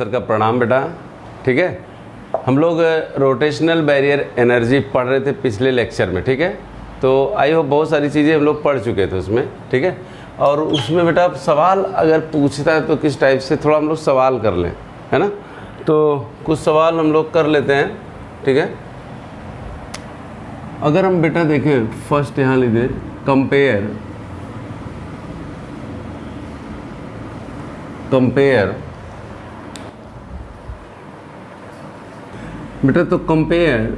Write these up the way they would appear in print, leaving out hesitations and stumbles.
Sir का प्रणाम बेटा। ठीक है, हम लोग रोटेशनल बैरियर एनर्जी पढ़ रहे थे पिछले लेक्चर में। ठीक है, तो आई होप बहुत सारी चीज़ें हम लोग पढ़ चुके थे उसमें। ठीक है, और उसमें बेटा सवाल अगर पूछता है तो किस टाइप से थोड़ा हम लोग सवाल कर लें, है ना। तो कुछ सवाल हम लोग कर लेते हैं। ठीक है, अगर हम बेटा देखें फर्स्ट यहाँ लिख दें कंपेयर बेटा, तो compare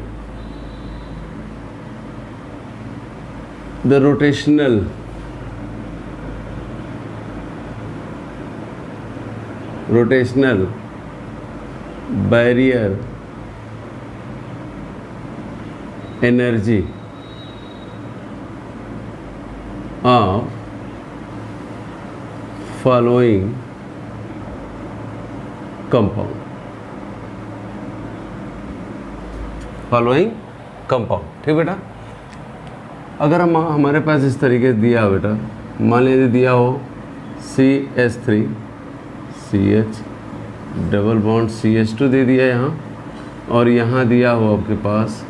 the rotational barrier energy of following compound. ठीक बेटा, अगर हम हमारे पास इस तरीके से दिया हो बेटा, मान लीजिए दिया हो CH3 CH double bond CH2 दे दिया यहाँ, और यहाँ दिया हो आपके पास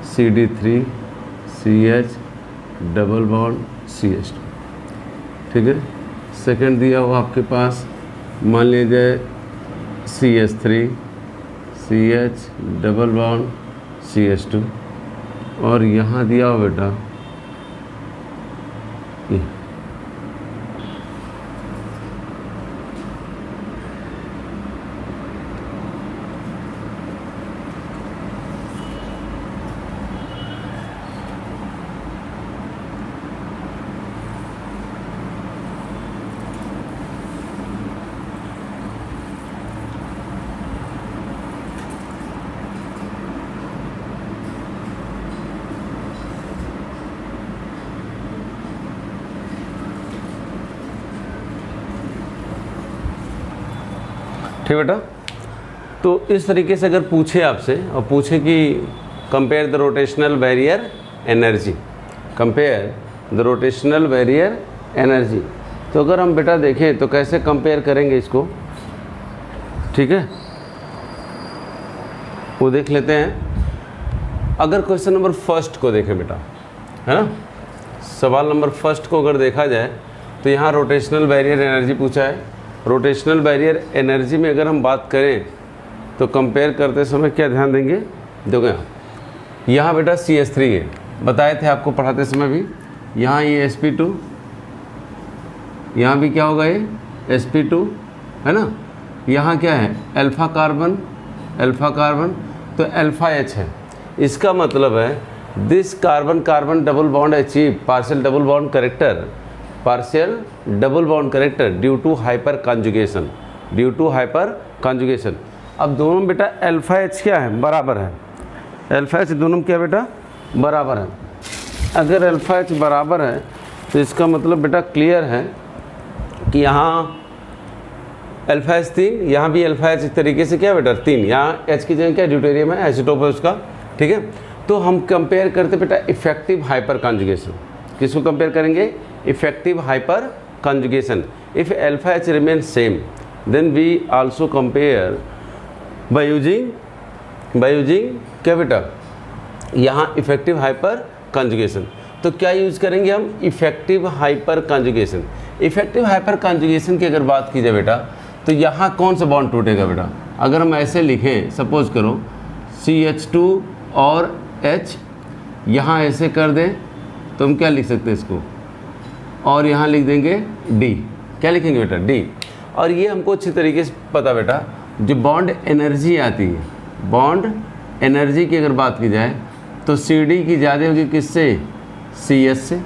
CD3 CH double bond CH2। ठीक है, सेकंड दिया हो आपके पास मान लीजिए CH3 CH double bond CH2, और यहाँ दिया हो बेटा ये। ठीक बेटा, तो इस तरीके से अगर पूछे आपसे और पूछे कि compare the rotational barrier energy, energy, तो अगर हम बेटा देखें तो कैसे कंपेयर करेंगे इसको। ठीक है, वो देख लेते हैं। अगर क्वेश्चन नंबर फर्स्ट को देखें बेटा, है ना, सवाल नंबर फर्स्ट को अगर देखा जाए तो यहाँ रोटेशनल बैरियर एनर्जी पूछा है। रोटेशनल बैरियर एनर्जी में अगर हम बात करें तो कंपेयर करते समय क्या ध्यान देंगे, देखो यहाँ बेटा CH3 है, बताए थे आपको पढ़ाते समय भी। यहाँ ये sp2, यहाँ भी क्या होगा ये sp2, है ना। यहाँ क्या है अल्फा कार्बन, तो अल्फा H है। इसका मतलब है this carbon carbon double bond achieve partial double bond character due to hyperconjugation. अब दोनों बेटा अल्फा H क्या है, बराबर है। अल्फा H दोनों क्या बेटा बराबर है। अगर अल्फा H बराबर है तो इसका मतलब बेटा क्लियर है कि यहाँ अल्फा H 3, यहाँ भी अल्फा H इस तरीके से क्या बेटा 3, यहाँ H की जगह क्या ड्यूटेरियम है, आइसोटोप है उसका। ठीक है, तो हम कंपेयर करते बेटा इफेक्टिव हाइपर कॉन्जुगेशन। किसको कंपेयर करेंगे, effective hyperconjugation. If alpha H remain same then we also compare by using क्या बेटा यहाँ इफेक्टिव हाइपर कॉन्जुगेशन। तो क्या यूज़ करेंगे हम, effective hyper conjugation. Effective hyper conjugation की अगर बात की जाए बेटा तो यहाँ कौन सा बॉन्ड टूटेगा बेटा, अगर हम ऐसे लिखें सपोज करो CH2 और H यहाँ ऐसे कर दें तो हम क्या लिख सकते हैं इसको, और यहाँ लिख देंगे D। क्या लिखेंगे बेटा D। और ये हमको अच्छी तरीके से पता बेटा जो बॉन्ड एनर्जी आती है, बॉन्ड एनर्जी की अगर बात की जाए तो CD की ज़्यादा होगी किससे, CS से।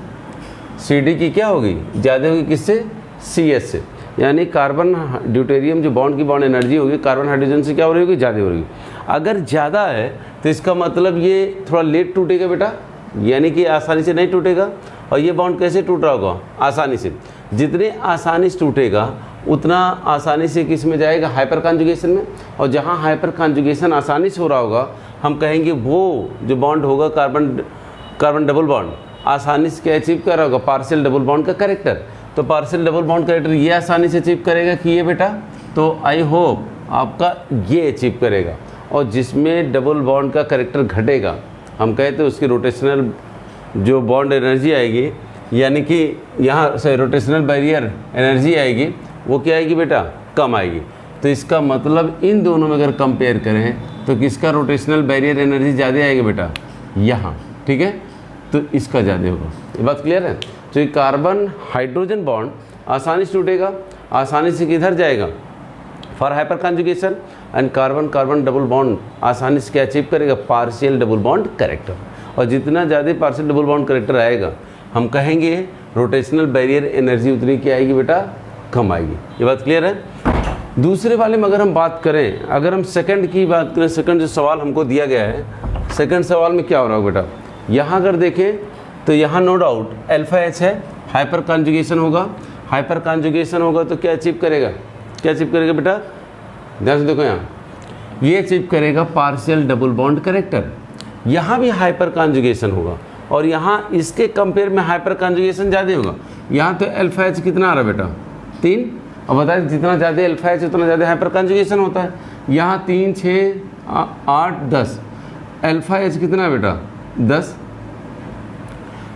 CD की क्या होगी ज़्यादा होगी किससे, CS से। यानी कार्बन ड्यूटेरियम जो बॉन्ड की बॉन्ड एनर्जी होगी कार्बन हाइड्रोजन से क्या हो रही होगी, ज़्यादा हो रही होगी। अगर ज़्यादा है तो इसका मतलब ये थोड़ा लेट टूटेगा बेटा, यानी कि आसानी से नहीं टूटेगा। और ये बॉन्ड कैसे टूट रहा होगा, आसानी से। जितने आसानी से टूटेगा उतना आसानी से किस में जाएगा, हाइपर कॉन्जुगेशन में। और जहाँ हाइपर कॉन्जुगेशन आसानी से हो रहा होगा हम कहेंगे वो जो बॉन्ड होगा कार्बन डबल बॉन्ड आसानी से क्या अचीव कर रहा होगा, पार्शियल डबल बॉन्ड का करेक्टर। तो पार्शियल डबल बॉन्ड करेक्टर ये आसानी से अचीव करेगा कि ये बेटा। तो आई होप आपका ये अचीव करेगा, और जिसमें डबल बॉन्ड का कैरेक्टर घटेगा, हम कहते हैं उसकी रोटेशनल जो बॉन्ड एनर्जी आएगी, यानी कि यहाँ से रोटेशनल बैरियर एनर्जी आएगी, वो क्या आएगी बेटा, कम आएगी। तो इसका मतलब इन दोनों में अगर कंपेयर करें तो किसका रोटेशनल बैरियर एनर्जी ज़्यादा आएगी बेटा, यहाँ, ठीक है, तो इसका ज़्यादा होगा। ये बात क्लियर है। तो ये कार्बन हाइड्रोजन बॉन्ड आसानी से टूटेगा, आसानी से किधर जाएगा, for hyper conjugation, and carbon carbon double bond आसानी से क्या अचीव करेगा, पार्शियल डबल बॉन्ड कैरेक्टर। और जितना ज़्यादा पार्शियल डबल बॉन्ड कैरेक्टर आएगा, हम कहेंगे रोटेशनल बैरियर एनर्जी उतनी क्या आएगी बेटा, कम आएगी। ये बात क्लियर है। दूसरे वाले में अगर हम बात करें, अगर हम सेकंड की बात करें, सेकंड जो सवाल हमको दिया गया है, सेकंड सवाल में क्या हो रहा है बेटा, यहाँ अगर देखें तो यहाँ नो डाउट अल्फा एच है, हाइपर कॉन्जुगेशन होगा, हाइपर कॉन्जुगेशन होगा तो क्या अचीव करेगा, क्या अचीव करेगा बेटा, ध्यान से देखो, यहाँ ये अचीव करेगा पार्शियल डबल बॉन्ड कैरेक्टर। यहाँ भी हाइपर कॉन्जुगेशन होगा, और यहाँ इसके कंपेयर में हाइपर कॉन्जुगेशन ज़्यादा होगा। यहाँ तो अल्फा एच कितना आ रहा है बेटा, 3, और बताए जितना ज़्यादा अल्फा एच उतना ज़्यादा हाइपर कॉन्जुगेशन होता है। यहाँ 3, 6, 8, 10, अल्फा एच कितना है बेटा, 10,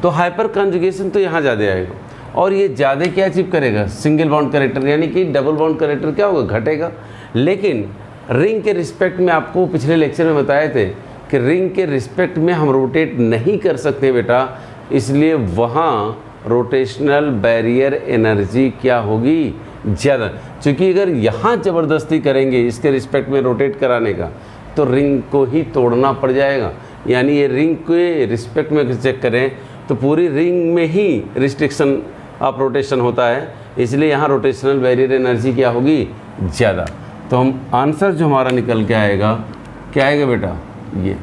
तो हाइपर कॉन्जुगेशन तो यहाँ ज़्यादा आएगा, और ये ज़्यादा क्या अचीव करेगा, सिंगल बॉन्ड कैरेक्टर, यानी कि डबल बॉन्ड कैरेक्टर क्या होगा, घटेगा। लेकिन रिंग के रिस्पेक्ट में आपको पिछले लेक्चर में बताए थे कि रिंग के रिस्पेक्ट में हम रोटेट नहीं कर सकते बेटा, इसलिए वहाँ रोटेशनल बैरियर एनर्जी क्या होगी, ज़्यादा। क्योंकि अगर यहाँ ज़बरदस्ती करेंगे इसके रिस्पेक्ट में रोटेट कराने का, तो रिंग को ही तोड़ना पड़ जाएगा। यानी ये रिंग के रिस्पेक्ट में चेक करें तो पूरी रिंग में ही रिस्ट्रिक्शन ऑफ रोटेशन होता है, इसलिए यहाँ रोटेशनल बैरियर एनर्जी क्या होगी, ज़्यादा। तो हम आंसर जो हमारा निकल के आएगा, क्या आएगा बेटा, ये,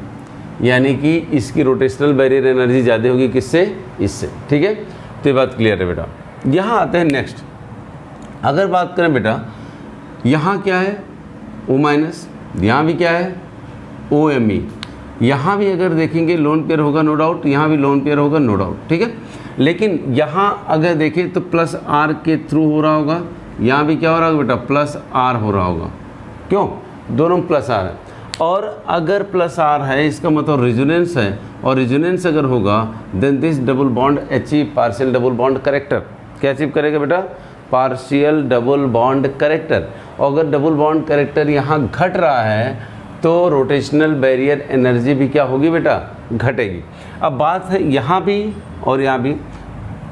यानी कि इसकी रोटेशनल बैरियर एनर्जी ज़्यादा होगी, किससे, इससे, ठीक है। तो ये बात क्लियर है बेटा। यहाँ आते हैं नेक्स्ट, अगर बात करें बेटा, यहाँ क्या है, O माइनस, यहाँ भी क्या है, OMe, यहाँ भी अगर देखेंगे लोन पेयर होगा नो डाउट, यहाँ भी लोन पेयर होगा नो डाउट, ठीक है। लेकिन यहाँ अगर देखें तो प्लस R के थ्रू हो रहा होगा, यहाँ भी क्या हो रहा होगा बेटा, प्लस R हो रहा होगा, क्यों, दोनों प्लस R है। और अगर प्लस R है इसका मतलब रेजोनेंस है, और रेजोनेंस अगर होगा then this double bond achieve partial double bond character, क्या अचीव करेगा बेटा, पार्शियल डबल बॉन्ड कैरेक्टर। और अगर डबल बॉन्ड कैरेक्टर यहाँ घट रहा है तो रोटेशनल बैरियर एनर्जी भी क्या होगी बेटा, घटेगी। अब बात है यहाँ भी और यहाँ भी,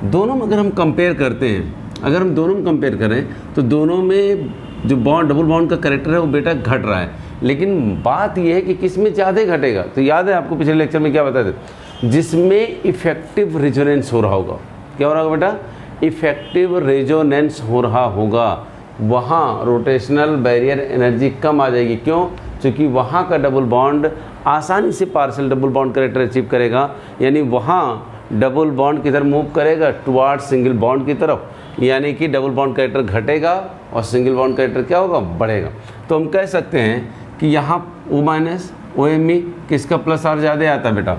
दोनों में अगर हम कंपेयर करते हैं, अगर हम दोनों में कंपेयर करें तो दोनों में जो बॉन्ड डबल बॉन्ड का कैरेक्टर है वो बेटा घट रहा है। लेकिन बात यह है कि किस में ज़्यादा घटेगा, तो याद है आपको पिछले लेक्चर में क्या बताते थे, जिसमें इफेक्टिव रेजोनेंस हो रहा होगा, क्या हो रहा होगा बेटा, इफेक्टिव रेजोनेंस हो रहा होगा, वहाँ रोटेशनल बैरियर एनर्जी कम आ जाएगी। क्यों, क्योंकि वहाँ का डबल बॉन्ड आसानी से partial double bond character achieve करेगा, यानी वहाँ डबल बॉन्ड किधर मूव करेगा, टुवार्ड सिंगल बॉन्ड की तरफ, यानी कि डबल बॉन्ड कैरेक्टर घटेगा और सिंगल बॉन्ड कैरेक्टर क्या होगा, बढ़ेगा। तो हम कह सकते हैं कि यहाँ O माइनस OMe किसका प्लस R ज़्यादा आता है बेटा,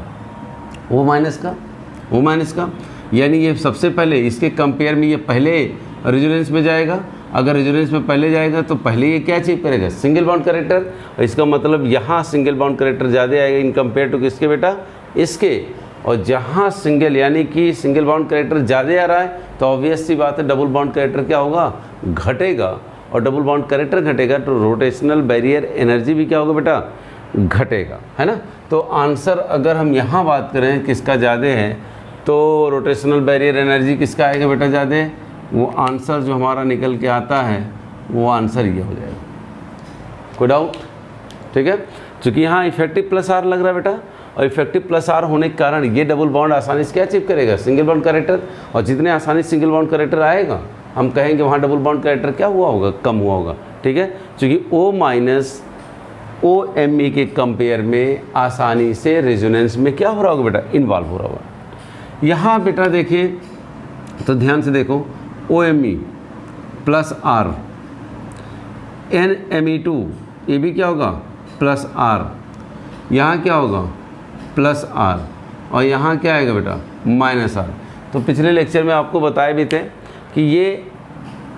O माइनस का, यानी ये सबसे पहले इसके कंपेयर में ये पहले रेजोनेंस में जाएगा। अगर रेजोनेंस में पहले जाएगा तो पहले ये क्या अचीव करेगा, सिंगल बॉन्ड कैरेक्टर। इसका मतलब यहाँ सिंगल बॉन्ड कैरेक्टर ज़्यादा आएगा इन कंपेयर टू किसके बेटा, इसके। और जहाँ सिंगल यानी कि सिंगल बॉन्ड कैरेक्टर ज़्यादा आ रहा है तो ऑब्वियस सी बात है डबल बॉन्ड कैरेक्टर क्या होगा, घटेगा। और डबल बॉन्ड कैरेक्टर घटेगा तो रोटेशनल बैरियर एनर्जी भी क्या होगा बेटा, घटेगा, है ना। तो आंसर अगर हम यहाँ बात करें किसका ज़्यादा है, तो रोटेशनल बैरियर एनर्जी किसका आएगा बेटा ज़्यादा, वो आंसर जो हमारा निकल के आता है वो आंसर ये हो जाएगा, कोई डाउट, ठीक है। क्योंकि यहाँ इफेक्टिव प्लस R लग रहा है बेटा, और इफेक्टिव प्लस R होने के कारण ये डबल बॉन्ड आसानी से क्या अचीव करेगा, सिंगल बॉन्ड कैरेक्टर। और जितने आसानी सिंगल बॉन्ड कैरेक्टर आएगा हम कहेंगे वहाँ डबल बॉन्ड कैरेक्टर क्या हुआ होगा, कम हुआ होगा, ठीक है। क्योंकि O माइनस OMe के कंपेयर में आसानी से रेजोनेंस में क्या हो रहा होगा बेटा, इन्वॉल्व हो रहा होगा। यहाँ बेटा देखिए तो ध्यान से देखो, OMe प्लस R, NMe2 ये भी क्या होगा, प्लस R, यहाँ क्या होगा, प्लस R, और यहाँ क्या आएगा बेटा, माइनस R। तो पिछले लेक्चर में आपको बताए भी थे कि ये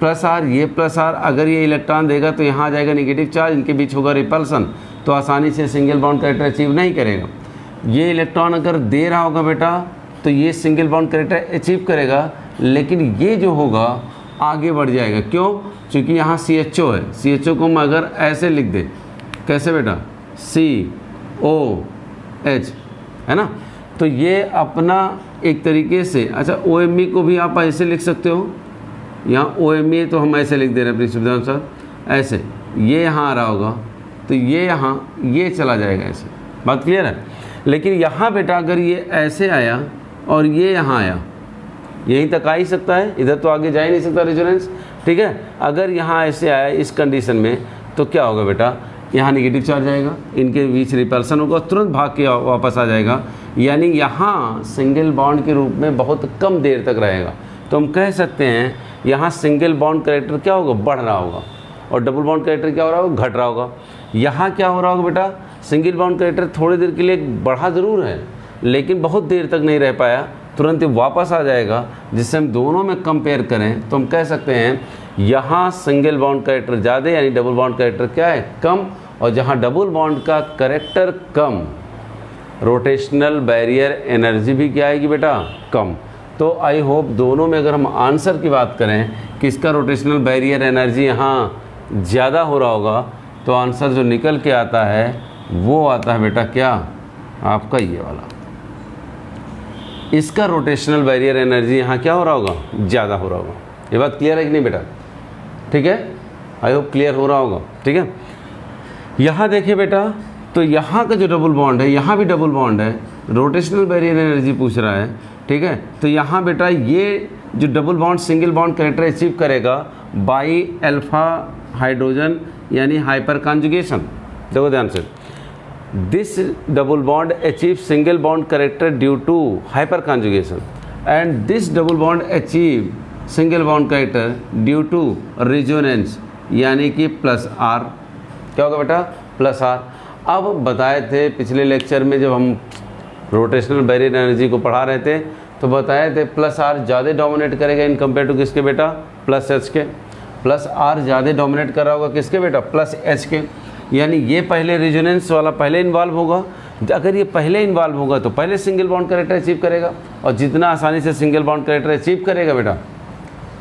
प्लस आर, ये प्लस आर, अगर ये इलेक्ट्रॉन देगा तो यहाँ आ जाएगा नेगेटिव चार्ज, इनके बीच होगा रिपल्सन, तो आसानी से सिंगल बॉन्ड कैरेक्टर अचीव नहीं करेगा। ये इलेक्ट्रॉन अगर दे रहा होगा बेटा तो ये सिंगल बॉन्ड कैरेक्टर अचीव करेगा, लेकिन ये जो होगा आगे बढ़ जाएगा। क्यों? क्योंकि यहाँ CHO है, CHO को हम अगर ऐसे लिख दें, कैसे बेटा, COH, है ना, तो ये अपना एक तरीके से, अच्छा OMe को भी आप ऐसे लिख सकते हो, यहाँ OMe तो हम ऐसे लिख दे रहे हैं अपनी सुविधा अनुसार, ऐसे ये यहाँ आ रहा होगा तो ये यहाँ ये चला जाएगा, ऐसे। बात क्लियर है? लेकिन यहाँ बेटा अगर ये ऐसे आया और ये यहाँ आया, यहीं तक आ ही सकता है, इधर तो आगे जा ही नहीं सकता रेजोनेंस, ठीक है। अगर यहाँ ऐसे आया इस कंडीशन में तो क्या होगा बेटा, यहाँ नेगेटिव चार्ज आएगा, इनके बीच रिपल्सन होगा, तुरंत भाग के वापस आ जाएगा, यानी यहाँ सिंगल बॉन्ड के रूप में बहुत कम देर तक रहेगा। तो हम कह सकते हैं यहाँ सिंगल बॉन्ड कैरेक्टर क्या होगा, बढ़ रहा होगा, और डबल बॉन्ड कैरेक्टर क्या हो रहा होगा, घट रहा होगा। यहाँ क्या हो रहा होगा बेटा, सिंगल बॉन्ड कैरेक्टर थोड़ी देर के लिए बढ़ा ज़रूर है, लेकिन बहुत देर तक नहीं रह पाया, तुरंत ही वापस आ जाएगा। जिससे हम दोनों में कंपेयर करें तो हम कह सकते हैं यहाँ सिंगल बॉन्ड कैरेक्टर ज़्यादा, यानी डबल बॉन्ड कैरेक्टर क्या है, कम, और जहाँ डबल बॉन्ड का कैरेक्टर कम, रोटेशनल बैरियर एनर्जी भी क्या आएगी बेटा, कम। तो आई होप दोनों में अगर हम आंसर की बात करें कि इसका रोटेशनल बैरियर एनर्जी यहाँ ज़्यादा हो रहा होगा, तो आंसर जो निकल के आता है वो आता है बेटा क्या, आपका ये वाला, इसका रोटेशनल बैरियर एनर्जी यहाँ क्या हो रहा होगा, ज़्यादा हो रहा होगा। ये बात क्लियर है कि नहीं बेटा? ठीक है, आई होप क्लियर हो रहा होगा। ठीक है, यहाँ देखिए बेटा, तो यहाँ का जो डबल बॉन्ड है, यहाँ भी डबल बॉन्ड है, रोटेशनल बैरियर एनर्जी पूछ रहा है, ठीक है। तो यहाँ बेटा ये जो double bond single bond character achieve करेगा बाई अल्फा हाइड्रोजन यानी हाइपर कॉन्जुगेशन। देखो ध्यान से, this double bond achieve single bond character due to hyperconjugation and this double bond achieve single bond character due to resonance यानी कि plus are. क्या होगा बेटा, प्लस आर। अब बताए थे पिछले लेक्चर में जब हम रोटेशनल बैरियर एनर्जी को पढ़ा रहे थे तो बताए थे प्लस आर ज़्यादा डोमिनेट करेगा इन कंपेयर टू किसके बेटा, प्लस एच के। प्लस आर ज़्यादा डोमिनेट कर रहा होगा किसके बेटा, प्लस एच के। यानी ये पहले रेजोनेंस वाला पहले इन्वॉल्व होगा, अगर ये पहले इन्वॉल्व होगा तो पहले सिंगल बॉन्ड कैरेक्टर अचीव करेगा, और जितना आसानी से सिंगल बॉन्ड कैरेक्टर अचीव करेगा बेटा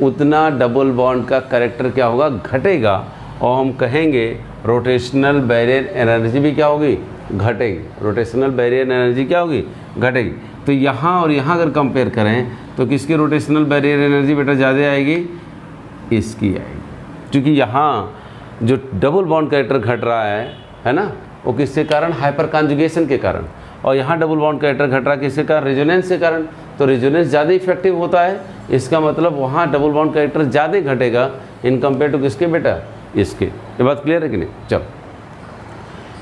उतना डबल बॉन्ड का कैरेक्टर क्या होगा, घटेगा, और हम कहेंगे रोटेशनल बैरियर एनर्जी भी क्या होगी, घटेगी। रोटेशनल बैरियर एनर्जी क्या होगी, घटेगी। तो यहाँ और यहाँ अगर कंपेयर करें तो किसकी रोटेशनल बैरियर एनर्जी बेटा ज़्यादा आएगी, इसकी आएगी, क्योंकि यहाँ जो डबल बॉन्ड कैरेक्टर घट रहा है ना, वो किसके कारण, हाइपर कॉन्जुगेशन के कारण, और यहाँ डबल बॉन्ड कैरेक्टर घट रहा है किसके कारण, रेजोनेंस के कारण। तो रेजोनेंस ज़्यादा इफेक्टिव होता है, इसका मतलब वहाँ डबल बॉन्ड कैरेक्टर ज़्यादा घटेगा इन कंपेयर टू किसके बेटा, इसके। ये बात क्लियर है कि नहीं? चलो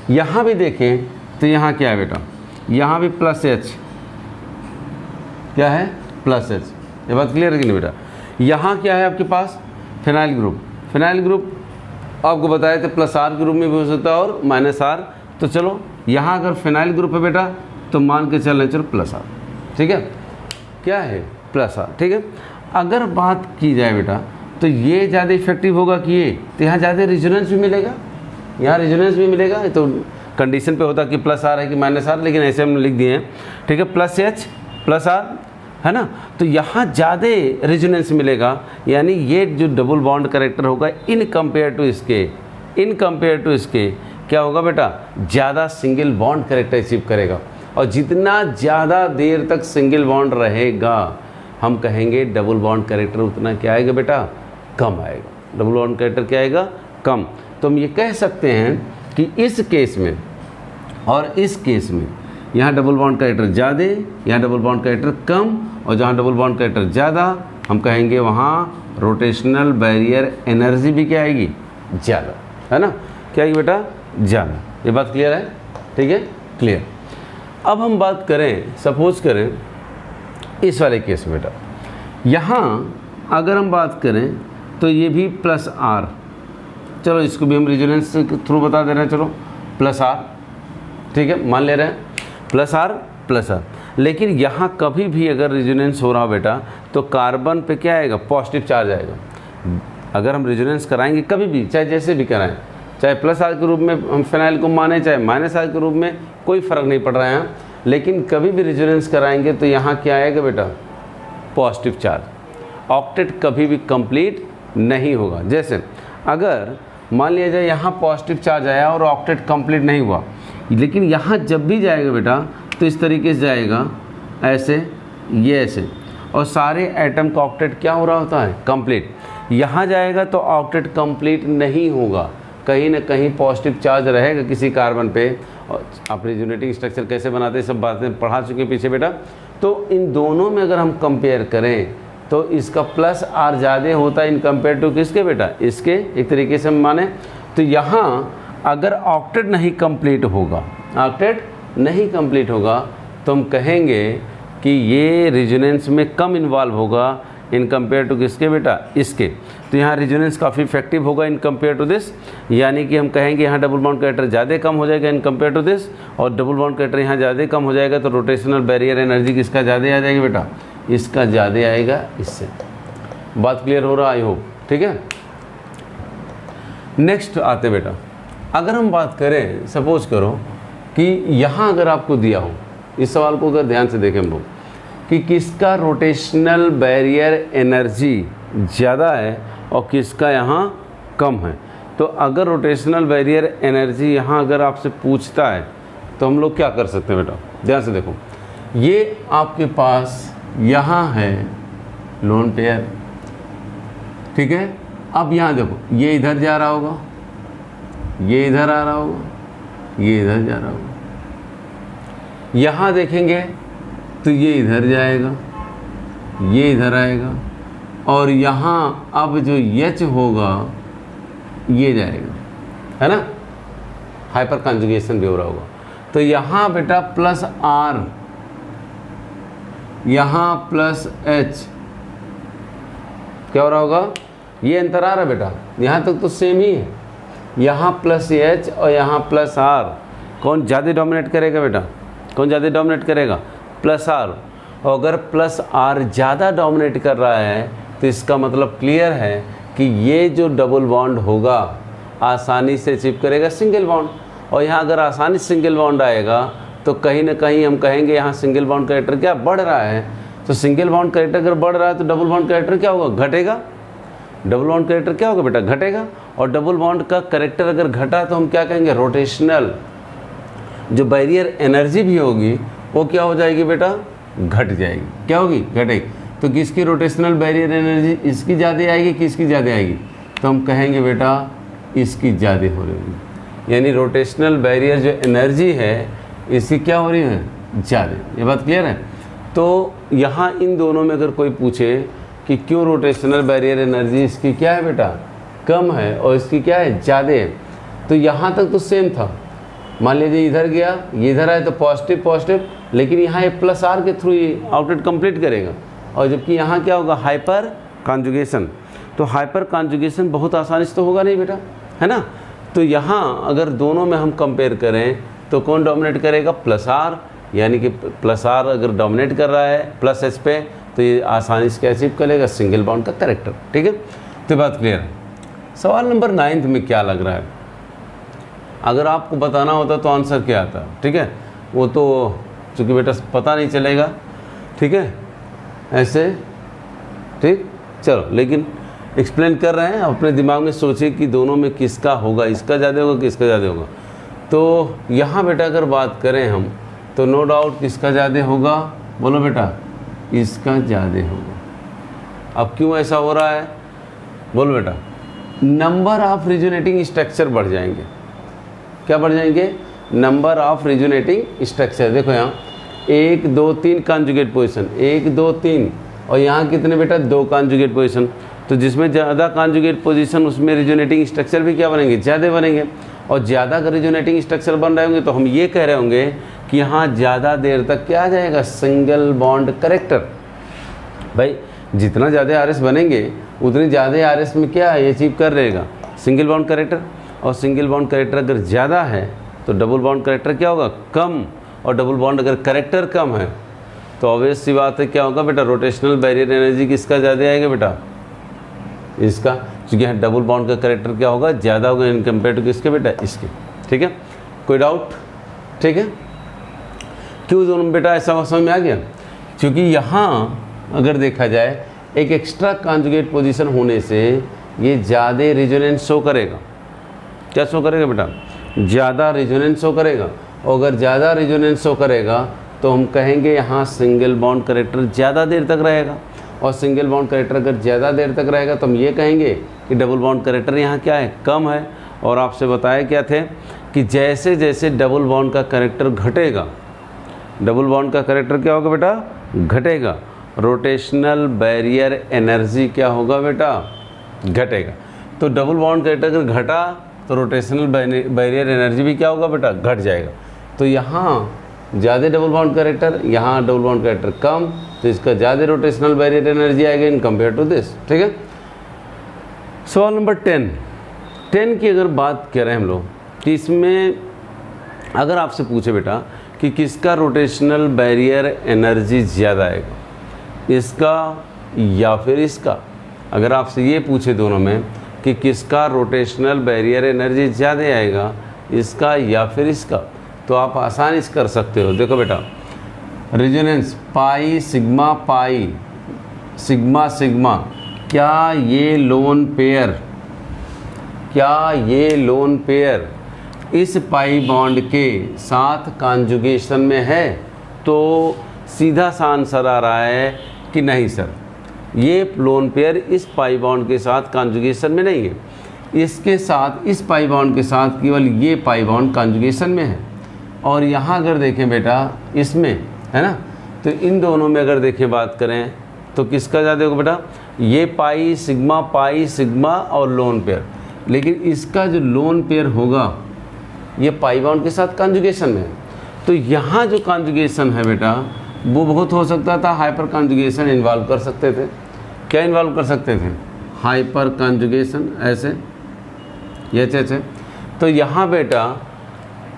यहाँ भी देखें तो यहाँ क्या है बेटा, यहाँ भी प्लस एच, क्या है, प्लस एच। ये बात क्लियर है कि नहीं बेटा? यहाँ क्या है आपके पास, फिनाइल ग्रुप। फिनाइल ग्रुप आपको बताए थे प्लस आर के रूप में भी हो सकता है और माइनस आर। तो चलो यहाँ अगर फिनाइल ग्रुप है बेटा तो मान के चल रहे चलो प्लस आर, ठीक है, क्या है, प्लस आर, ठीक है। अगर बात की जाए बेटा तो ये ज़्यादा इफेक्टिव होगा कि ये, तो यहाँ ज़्यादा रेजोनेंस भी मिलेगा, यहाँ रेजोनेंस भी मिलेगा। तो कंडीशन पे होता कि प्लस आर है कि माइनस आर, लेकिन ऐसे हमने लिख दिए हैं, ठीक है, प्लस एच प्लस आर, है ना। तो यहाँ ज़्यादा रेजोनेंस मिलेगा, यानी ये जो डबल बॉन्ड कैरेक्टर होगा इन कंपेयर टू इसके क्या होगा बेटा, ज़्यादा सिंगल बॉन्ड कैरेक्टर अचीव करेगा। और जितना ज़्यादा देर तक सिंगल बॉन्ड रहेगा हम कहेंगे डबल बॉन्ड कैरेक्टर उतना क्या आएगा बेटा, कम आएगा। डबल बॉन्ड कैरेक्टर क्या आएगा, कम। तो हम ये कह सकते हैं कि इस केस में और इस केस में यहाँ डबल बॉन्ड कैरेक्टर ज़्यादा, यहाँ डबल बॉन्ड कैरेक्टर कम, और जहाँ डबल बॉन्ड कैरेक्टर ज़्यादा हम कहेंगे वहाँ रोटेशनल बैरियर एनर्जी भी क्या आएगी, ज़्यादा, है ना। क्या आएगी बेटा, ज़्यादा। ये बात क्लियर है? ठीक है, क्लियर। अब हम बात करें, सपोज करें इस वाले केस में बेटा, यहाँ अगर हम बात करें तो ये भी प्लस आर, चलो इसको भी हम रेजोनेंस के थ्रू बता दे रहे हैं, चलो प्लस आर, ठीक है, मान ले रहे हैं प्लस आर प्लस आर। लेकिन यहाँ कभी भी अगर रेजोनेंस हो रहा बेटा तो कार्बन पे क्या आएगा, पॉजिटिव चार्ज आएगा। अगर हम रेजोनेंस कराएंगे कभी भी, चाहे जैसे भी कराएं, चाहे प्लस आर के रूप में हम फिनाइल को माने, चाहे माइनस आर के रूप में, कोई फ़र्क नहीं पड़ रहा है, लेकिन कभी भी रेजोनेंस कराएंगे तो यहाँ क्या आएगा बेटा, पॉजिटिव चार्ज। ऑक्टेट कभी भी कंप्लीट नहीं होगा। जैसे अगर मान लिया जाए यहाँ पॉजिटिव चार्ज आया और ऑक्टेट कंप्लीट नहीं हुआ, लेकिन यहाँ जब भी जाएगा बेटा तो इस तरीके से जाएगा, ऐसे, ये ऐसे, और सारे एटम का ऑक्टेट क्या हो रहा होता है, कंप्लीट। यहाँ जाएगा तो ऑक्टेट कंप्लीट नहीं होगा, कहीं ना कहीं पॉजिटिव चार्ज रहेगा किसी कार्बन पे। और आप रेजोनेटिंग स्ट्रक्चर कैसे बनाते हैं सब बातें पढ़ा चुके पीछे बेटा। तो इन दोनों में अगर हम कंपेयर करें तो इसका प्लस आर ज़्यादा होता है इन कंपेयर टू किसके बेटा, इसके, एक तरीके से हम माने। तो यहाँ अगर ऑक्टेट नहीं कंप्लीट होगा, ऑक्टेट नहीं कंप्लीट होगा, तो हम कहेंगे कि ये रेजोनेंस में कम इन्वॉल्व होगा इन कंपेयर टू किसके बेटा, इसके। तो यहाँ रेजोनेंस काफ़ी इफेक्टिव होगा इन कंपेयर टू दिस, यानी कि हम कहेंगे यहाँ डबल बॉन्ड कैरेक्टर ज़्यादा कम हो जाएगा इन कंपेयर टू दिस, और डबल बॉन्ड कैरेक्टर यहाँ ज़्यादा कम हो जाएगा, तो रोटेशनल बैरियर एनर्जी किसका ज़्यादा आ जाएगी बेटा, इसका ज़्यादा आएगा इससे। बात क्लियर हो रहा आई होप, ठीक है। नेक्स्ट आते बेटा, अगर हम बात करें, सपोज करो कि यहाँ अगर आपको दिया हो, इस सवाल को अगर ध्यान से देखें हम लोग कि किसका रोटेशनल बैरियर एनर्जी ज़्यादा है और किसका यहाँ कम है, तो अगर रोटेशनल बैरियर एनर्जी यहाँ अगर आपसे पूछता है तो हम लोग क्या कर सकते हैं बेटा, ध्यान से देखो। ये आपके पास यहाँ है लोन पेयर, ठीक है। अब यहाँ देखो, ये इधर जा रहा होगा, ये इधर आ रहा होगा, ये इधर जा रहा होगा। यहाँ देखेंगे तो ये इधर जाएगा, ये इधर आएगा, और यहाँ अब जो एच होगा ये जाएगा, है ना, हाइपर कॉन्जुगेशन भी हो रहा होगा। तो यहाँ बेटा प्लस आर, यहाँ प्लस एच, क्या हो रहा होगा, ये अंतर आ रहा है बेटा, यहाँ तक तो सेम ही है। यहाँ प्लस एच और यहाँ प्लस आर, कौन ज़्यादा डोमिनेट करेगा बेटा, कौन ज़्यादा डोमिनेट करेगा, प्लस आर। और अगर प्लस आर ज़्यादा डोमिनेट कर रहा है तो इसका मतलब क्लियर है कि ये जो डबल बॉन्ड होगा आसानी से अचीव करेगा सिंगल बॉन्ड, और यहाँ अगर आसानी से सिंगल बॉन्ड आएगा तो कहीं ना कहीं हम कहेंगे यहाँ सिंगल बॉन्ड कैरेक्टर क्या बढ़ रहा है। तो सिंगल बॉन्ड कैरेक्टर अगर बढ़ रहा है तो डबल बॉन्ड कैरेक्टर क्या होगा, घटेगा। डबल बॉन्ड कैरेक्टर क्या होगा बेटा, घटेगा। और डबल बॉन्ड का कैरेक्टर अगर घटा तो हम क्या कहेंगे, रोटेशनल जो बैरियर एनर्जी भी होगी वो क्या हो जाएगी बेटा, घट जाएगी। क्या होगी, घटेगी। तो किसकी रोटेशनल बैरियर एनर्जी, इसकी ज़्यादा आएगी, किसकी ज़्यादा आएगी, तो हम कहेंगे बेटा इसकी ज़्यादा हो रही है, यानी रोटेशनल बैरियर जो एनर्जी है इसकी क्या हो रही है, ज़्यादा। ये बात क्लियर है। तो यहाँ इन दोनों में अगर कोई पूछे कि क्यों रोटेशनल बैरियर एनर्जी इसकी क्या है बेटा, कम है, और इसकी क्या है, ज़्यादा है, तो यहाँ तक तो सेम था। मान लीजिए इधर गया, ये इधर आए तो पॉजिटिव पॉजिटिव, लेकिन यहाँ एक प्लस आर के थ्रू ये आउटलेट कंप्लीट करेगा, और जबकि यहाँ क्या होगा, हाइपर कॉन्जुगेशन। तो हाइपर कॉन्जुगेशन बहुत आसानी से तो होगा नहीं बेटा, है ना। तो यहाँ अगर दोनों में हम कंपेयर करें तो कौन डोमिनेट करेगा, प्लस आर, यानी कि प्लस आर अगर डोमिनेट कर रहा है प्लस एच पे तो ये आसानी से अचीव करेगा सिंगल बॉन्ड का कैरेक्टर, ठीक है। तो बात क्लियर है। सवाल नंबर 9 में क्या लग रहा है, अगर आपको बताना होता तो आंसर क्या आता, ठीक है, वो तो चूँकि बेटा पता नहीं चलेगा, ठीक है, ऐसे, ठीक, चलो, लेकिन एक्सप्लेन कर रहे हैं, अपने दिमाग में सोचिए कि दोनों में किसका होगा, इसका ज़्यादा होगा किसका ज़्यादा होगा। तो यहाँ बेटा अगर बात करें हम तो नो डाउट किसका ज़्यादा होगा, बोलो बेटा, इसका ज़्यादा होगा। अब क्यों ऐसा हो रहा है, बोलो बेटा, नंबर ऑफ रेजोनेटिंग स्ट्रक्चर बढ़ जाएंगे। क्या बढ़ जाएंगे, नंबर ऑफ रेजोनेटिंग स्ट्रक्चर। देखो यहाँ 1 2 3 कॉन्जुगेट पोजीशन, 1 2 3, और यहाँ कितने बेटा, 2 कॉन्जुगेट पोजीशन। तो जिसमें ज़्यादा कॉन्जुगेट पोजीशन उसमें रेजोनेटिंग स्ट्रक्चर भी क्या बनेंगे, ज़्यादा बनेंगे। और ज़्यादा अगर रेजोनेटिंग स्ट्रक्चर बन रहे होंगे तो हम ये कह रहे होंगे कि यहाँ ज़्यादा देर तक क्या आ जाएगा, सिंगल बॉन्ड कैरेक्टर। भाई जितना ज़्यादा आरएस बनेंगे उतनी ज़्यादा आरएस में क्या अचीव कर रहेगा, सिंगल बॉन्ड कैरेक्टर। और सिंगल बॉन्ड कैरेक्टर अगर ज़्यादा है तो डबल बॉन्ड कैरेक्टर क्या होगा, कम। और डबल बॉन्ड अगर कैरेक्टर कम है तो ऑब्वियस सी बात है क्या होगा बेटा, रोटेशनल बैरियर एनर्जी किसका ज़्यादा आएगा बेटा, इसका। क्योंकि यहाँ डबल बॉन्ड का करेक्टर क्या होगा, ज़्यादा होगा इन कंपेयर टू किसके बेटा, इसके। ठीक है, कोई डाउट? ठीक है, क्यों दोनों बेटा ऐसा समझ में आ गया? क्योंकि यहाँ अगर देखा जाए एक एक्स्ट्रा कॉन्जुगेट पोजीशन होने से ये ज़्यादा रेजोनेंस शो करेगा। क्या शो करेगा बेटा? ज़्यादा रेजोनेंस शो करेगा। और अगर ज़्यादा रेजोनेंस शो करेगा तो हम कहेंगे यहाँ सिंगल बॉन्ड करेक्टर ज़्यादा देर तक रहेगा। और सिंगल बॉन्ड करेक्टर अगर ज़्यादा देर तक रहेगा तो हम ये कहेंगे कि डबल बॉन्ड करेक्टर यहाँ क्या है, कम है। और आपसे बताया क्या थे कि जैसे जैसे डबल बॉन्ड का करेक्टर घटेगा, डबल बॉन्ड का करेक्टर क्या होगा बेटा, घटेगा, रोटेशनल बैरियर एनर्जी क्या होगा बेटा, घटेगा। तो डबल बॉन्ड करेक्टर अगर घटा तो रोटेशनल बैरियर एनर्जी भी क्या होगा बेटा, घट जाएगा। तो यहाँ ज़्यादा डबल बॉन्ड करेक्टर, यहाँ डबल बॉन्ड करेक्टर कम, तो इसका ज़्यादा रोटेशनल बैरियर एनर्जी आएगा इन कंपेयर टू दिस। ठीक है, सवाल नंबर 10 की अगर बात करें हम लोग कि इसमें अगर आपसे पूछे बेटा कि किसका रोटेशनल बैरियर एनर्जी ज़्यादा आएगा, इसका या फिर इसका, अगर आपसे ये पूछे दोनों में कि किसका रोटेशनल बैरियर एनर्जी ज़्यादा आएगा, इसका या फिर इसका, तो आप आसानी से कर सकते हो। देखो बेटा, रेजोनेंस पाई सिग्मा सिग्मा, क्या ये लोन पेयर इस पाई बॉन्ड के साथ कॉन्जुगेशन में है? तो सीधा सा आंसर आ रहा है कि नहीं सर, ये लोन पेयर इस पाई बॉन्ड के साथ कॉन्जुगेशन में नहीं है, इसके साथ, इस पाई बॉन्ड के साथ केवल ये पाई बॉन्ड कॉन्जुगेशन में है। और यहाँ अगर देखें बेटा इसमें, है ना, तो इन दोनों में अगर देखें बात करें तो किसका ज़्यादा होगा बेटा, ये पाई सिग्मा और लोन पेयर। लेकिन इसका जो लोन पेयर होगा ये पाई बॉन्ड के साथ कॉन्जुगेशन में है। तो यहाँ जो कॉन्जुगेशन है बेटा वो बहुत हो सकता था हाइपर कॉन्जुगेशन इन्वॉल्व कर सकते थे। क्या इन्वॉल्व कर सकते थे? हाइपर कॉन्जुगेशन, ऐसे ये। तो यहाँ बेटा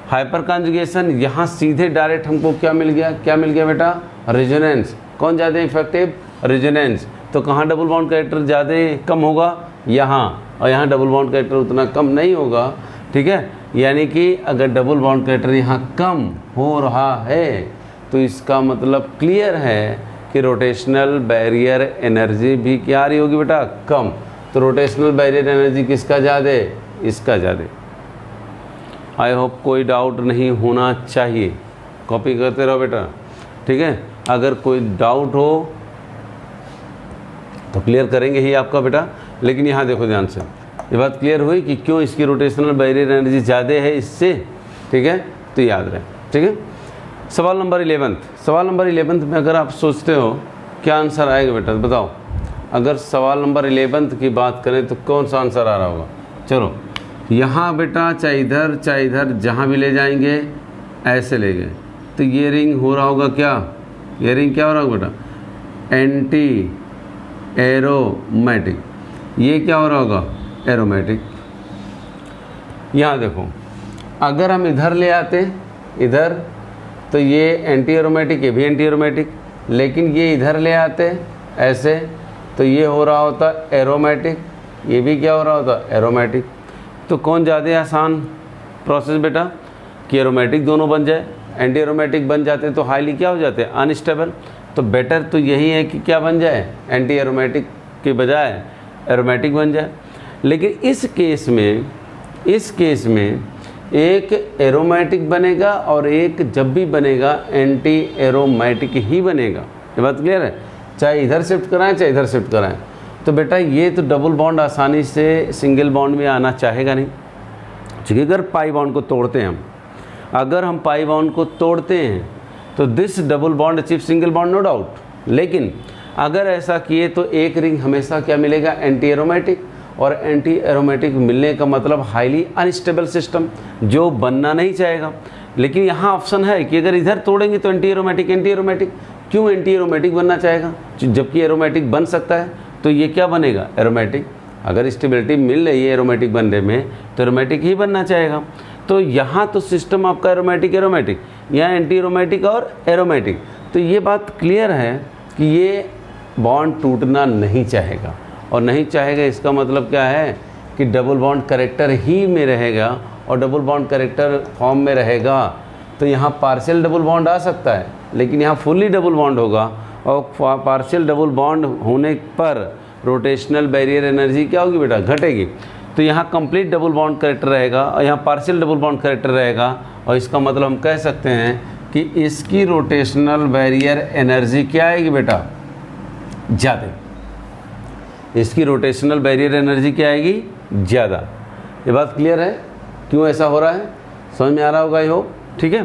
हाइपर कॉन्जुगेशन, यहाँ सीधे डायरेक्ट हमको क्या मिल गया बेटा, रेजोनेंस। कौन ज़्यादा इफेक्टिव? रेजोनेंस। तो कहाँ डबल बॉन्ड कैरेक्टर ज़्यादा कम होगा? यहाँ। और यहाँ डबल बॉन्ड कैरेक्टर उतना कम नहीं होगा। ठीक है, यानी कि अगर डबल बॉन्ड कैरेक्टर यहाँ कम हो रहा है तो इसका मतलब क्लियर है कि रोटेशनल बैरियर एनर्जी भी क्या आ रही होगी बेटा, कम। तो रोटेशनल बैरियर एनर्जी किसका ज़्यादा? इसका ज़्यादा। आई होप कोई डाउट नहीं होना चाहिए, कॉपी करते रहो बेटा। ठीक है, अगर कोई डाउट हो तो क्लियर करेंगे ही आपका बेटा। लेकिन यहाँ देखो ध्यान से, ये बात क्लियर हुई कि क्यों इसकी रोटेशनल बैरियर एनर्जी ज़्यादा है इससे। ठीक है, तो याद रहे। ठीक है, सवाल नंबर 11 में अगर आप सोचते हो क्या आंसर आएगा बेटा, बताओ। अगर सवाल नंबर 11 की बात करें तो कौन सा आंसर आ रहा होगा? चलो यहाँ बेटा चाहे इधर जहाँ भी ले जाएंगे ऐसे ले गए तो ये रिंग हो रहा होगा क्या, ये रिंग क्या हो रहा होगा बेटा, एंटी एरोमेटिक। ये क्या हो रहा होगा, एरोमेटिक। यहाँ देखो अगर हम इधर ले आते इधर तो ये एंटी एरोमेटिक, ये भी एंटी एरोमेटिक। लेकिन ये इधर ले आते ऐसे तो ये हो रहा होता एरोमेटिक, ये भी क्या हो रहा होता, एरोमेटिक। तो कौन ज़्यादा आसान प्रोसेस बेटा कि एरोमेटिक दोनों बन जाए। एंटी एरोमेटिक बन जाते तो हाईली क्या हो जाते, अनस्टेबल। तो बेटर तो यही है कि क्या बन जाए, एंटी एरोमेटिक के बजाय एरोमेटिक बन जाए। लेकिन इस केस में एक एरोमेटिक बनेगा और एक जब भी बनेगा एंटी एरोमेटिक ही बनेगा। ये बात क्लियर है, चाहे इधर शिफ्ट कराएं चाहे इधर शिफ्ट कराएं। तो बेटा ये तो डबल बॉन्ड आसानी से सिंगल बॉन्ड में आना चाहेगा नहीं, क्योंकि अगर पाई बॉन्ड को तोड़ते हैं अगर हम पाई बॉन्ड को तोड़ते हैं तो this double bond achieve single bond, no doubt. लेकिन अगर ऐसा किए तो एक रिंग हमेशा क्या मिलेगा, एंटी एरोमेटिक। और एंटी एरोमेटिक मिलने का मतलब हाईली अनस्टेबल सिस्टम जो बनना नहीं चाहेगा। लेकिन यहाँ ऑप्शन है कि अगर इधर तोड़ेंगे तो एंटी एरोमेटिक। क्यों एंटी एरोमेटिक बनना चाहेगा, जबकि एरोमेटिक बन सकता है। तो ये क्या बनेगा, एरोमेटिक। अगर स्टेबिलिटी मिल रही है एरोमेटिक बनने में तो एरोमेटिक ही बनना चाहेगा। तो यहाँ तो सिस्टम आपका एरोमेटिक, यहाँ एंटी एरोमेटिक और एरोमेटिक। तो ये बात क्लियर है कि ये बॉन्ड टूटना नहीं चाहेगा और नहीं चाहेगा, इसका मतलब क्या है कि डबल बॉन्ड करेक्टर ही में रहेगा और डबल बॉन्ड करेक्टर फॉर्म में रहेगा, तो यहाँ पार्शियल डबल बॉन्ड आ सकता है, लेकिन यहाँ फुल्ली डबल बॉन्ड होगा। और पार्शियल डबल बॉन्ड होने पर रोटेशनल बैरियर एनर्जी क्या होगी बेटा, घटेगी। तो यहाँ कंप्लीट डबल बॉन्ड करेक्टर रहेगा और यहाँ पार्शियल डबल बॉन्ड करेक्टर रहेगा, और इसका मतलब हम कह सकते हैं कि इसकी रोटेशनल बैरियर एनर्जी क्या आएगी बेटा, ज़्यादा। इसकी रोटेशनल बैरियर एनर्जी क्या आएगी, ज़्यादा। ये बात क्लियर है क्यों ऐसा हो रहा है, समझ में आ रहा होगा, ये हो ठीक है।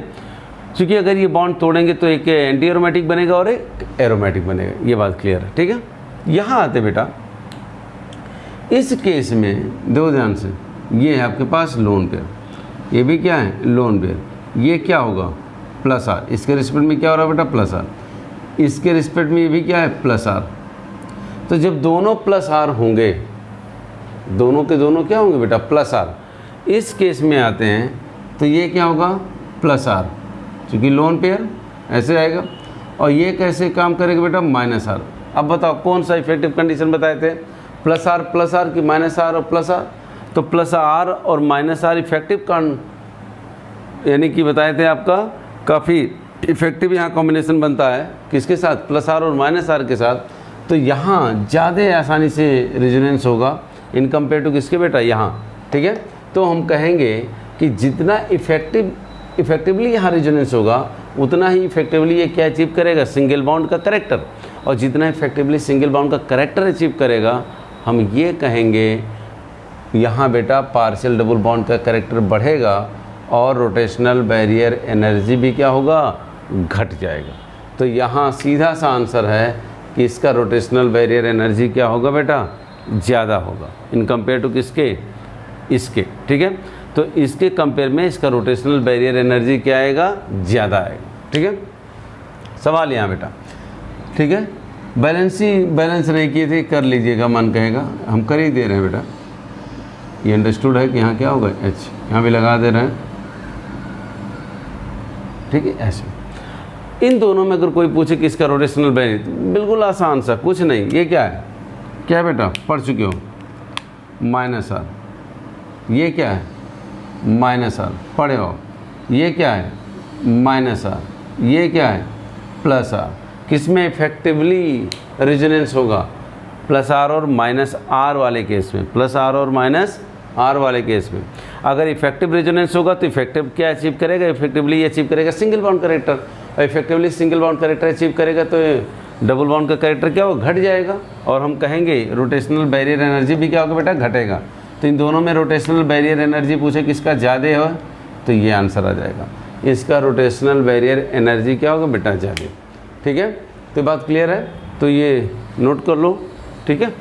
क्योंकि अगर ये बॉन्ड तोड़ेंगे तो एक एंटी एरोमेटिक बनेगा और एक एरोमेटिक बनेगा, ये बात क्लियर है ठीक है। यहाँ आते बेटा, इस केस में दो ध्यान से, ये है आपके पास लोन पेयर, ये भी क्या है लोन पेयर, ये क्या होगा प्लस आर, इसके रिस्पेक्ट में क्या हो रहा है बेटा प्लस आर, इसके रिस्पेक्ट में ये भी क्या है प्लस आर। तो जब दोनों प्लस आर होंगे, दोनों के दोनों क्या होंगे बेटा प्लस आर, इस केस में आते हैं तो ये क्या होगा प्लस आर, क्योंकि लोन पेयर ऐसे आएगा, और ये कैसे काम करेगा बेटा माइनस आर। अब बताओ कौन सा इफेक्टिव कंडीशन बताए थे, प्लस आर की माइनस आर और प्लस आर, तो प्लस आर और माइनस आर इफेक्टिव यानी कि बताए थे आपका काफ़ी इफेक्टिव यहाँ कॉम्बिनेशन बनता है किसके साथ, प्लस आर और माइनस आर के साथ। तो यहाँ ज़्यादा आसानी से रेजोनेंस होगा इन कंपेयर टू किसके बेटा यहाँ, ठीक है। तो हम कहेंगे कि जितना इफेक्टिवली यहाँ रेजोनेंस होगा उतना ही इफेक्टिवली ये क्या अचीव करेगा, सिंगल बॉन्ड का करेक्टर, और जितना इफेक्टिवली सिंगल बॉन्ड का करेक्टर अचीव करेगा हम ये कहेंगे यहाँ बेटा पार्शियल डबल बॉन्ड का करेक्टर बढ़ेगा और रोटेशनल बैरियर एनर्जी भी क्या होगा, घट जाएगा। तो यहाँ सीधा सा आंसर है कि इसका रोटेशनल बैरियर एनर्जी क्या होगा बेटा, ज़्यादा होगा इन कंपेयर टू किसके, इसके, ठीक है। तो इसके कंपेयर में इसका रोटेशनल बैरियर एनर्जी क्या आएगा, ज़्यादा आएगा, ठीक है। सवाल यहाँ बेटा, ठीक है। बैलेंस नहीं किए थे, कर लीजिएगा, मन कहेगा हम कर ही दे रहे हैं बेटा, ये अंडरस्टूड है कि यहाँ क्या होगा एच, यहाँ भी लगा दे रहे हैं, ठीक है। ऐसे इन दोनों में अगर कोई पूछे कि इसका रोटेशनल बैरियर, बिल्कुल आसान सा, कुछ नहीं, ये क्या है, क्या बेटा पढ़ चुके हो, माइनस आर, ये क्या है माइनस आर, पढ़े हो, ये क्या है माइनस आर, ये क्या है प्लस आर। किस में इफेक्टिवली रेजोनेंस होगा, प्लस आर और माइनस आर वाले केस में, प्लस आर और माइनस आर वाले केस में। अगर इफेक्टिव रेजोनेंस होगा तो इफेक्टिव क्या अचीव करेगा, इफेक्टिवली अचीव करेगा सिंगल बॉन्ड करेक्टर, और effectively single bond character achieve करेगा तो डबल बॉन्ड का करेक्टर क्या होगा, घट जाएगा, और हम कहेंगे रोटेशनल बैरियर एनर्जी भी क्या होगा बेटा, घटेगा। तो इन दोनों में रोटेशनल बैरियर एनर्जी पूछे किसका ज़्यादा हो तो ये आंसर आ जाएगा, इसका रोटेशनल बैरियर एनर्जी क्या होगा बेटा, ज़्यादा, ठीक है। तो बात क्लियर है, तो ये नोट कर लो, ठीक है।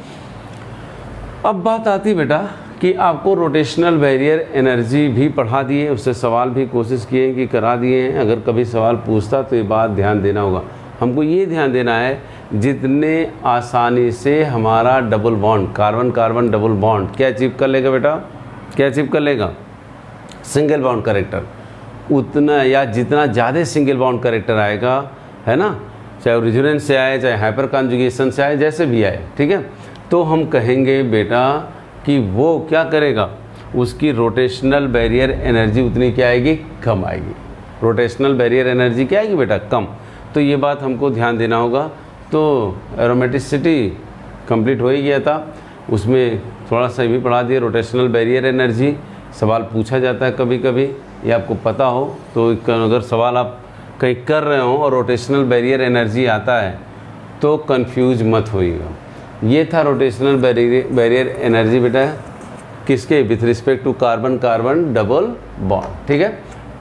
अब बात आती बेटा कि आपको रोटेशनल बैरियर एनर्जी भी पढ़ा दिए, उससे सवाल भी कोशिश किए कि करा दिए हैं। अगर कभी सवाल पूछता तो ये बात ध्यान देना होगा, हमको ये ध्यान देना है जितने आसानी से हमारा double bond carbon carbon double bond क्या अचीव कर लेगा बेटा, क्या अचीव कर लेगा, सिंगल बॉन्ड करेक्टर, उतना या जितना ज़्यादा सिंगल बॉन्ड करेक्टर आएगा, है ना, चाहे रेजोनेंस से आए चाहे हाइपर कॉन्जुगेशन से आए, जैसे भी आए, ठीक है। तो हम कहेंगे बेटा कि वो क्या करेगा, उसकी रोटेशनल बैरियर एनर्जी उतनी क्या आएगी, कम आएगी। रोटेशनल बैरियर एनर्जी क्या आएगी बेटा, कम। तो ये बात हमको ध्यान देना होगा। तो एरोमेटिसिटी कंप्लीट हो ही गया था, उसमें थोड़ा सा भी पढ़ा दिया रोटेशनल बैरियर एनर्जी। सवाल पूछा जाता है कभी कभी, ये आपको पता हो तो अगर सवाल आप कहीं कर रहे हो और रोटेशनल बैरियर एनर्जी आता है तो कंफ्यूज मत होइएगा। ये था रोटेशनल बैरियर एनर्जी बेटा किसके, with respect to carbon carbon double bond, ठीक है।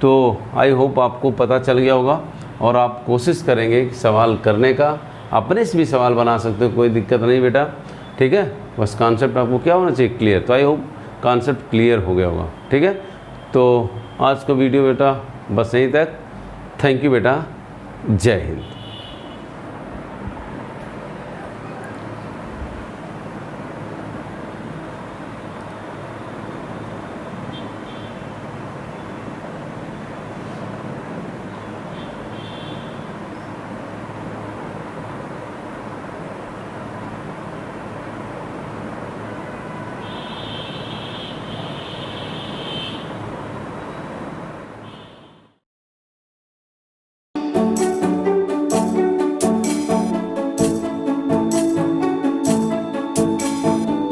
तो आई होप आपको पता चल गया होगा और आप कोशिश करेंगे सवाल करने का, अपने से भी सवाल बना सकते हो, कोई दिक्कत नहीं बेटा, ठीक है। बस कॉन्सेप्ट आपको क्या होना चाहिए, क्लियर। तो आई होप कॉन्सेप्ट क्लियर हो गया होगा, ठीक है। तो आज का वीडियो बेटा बस यहीं तक, थैंक यू बेटा, जय हिंद।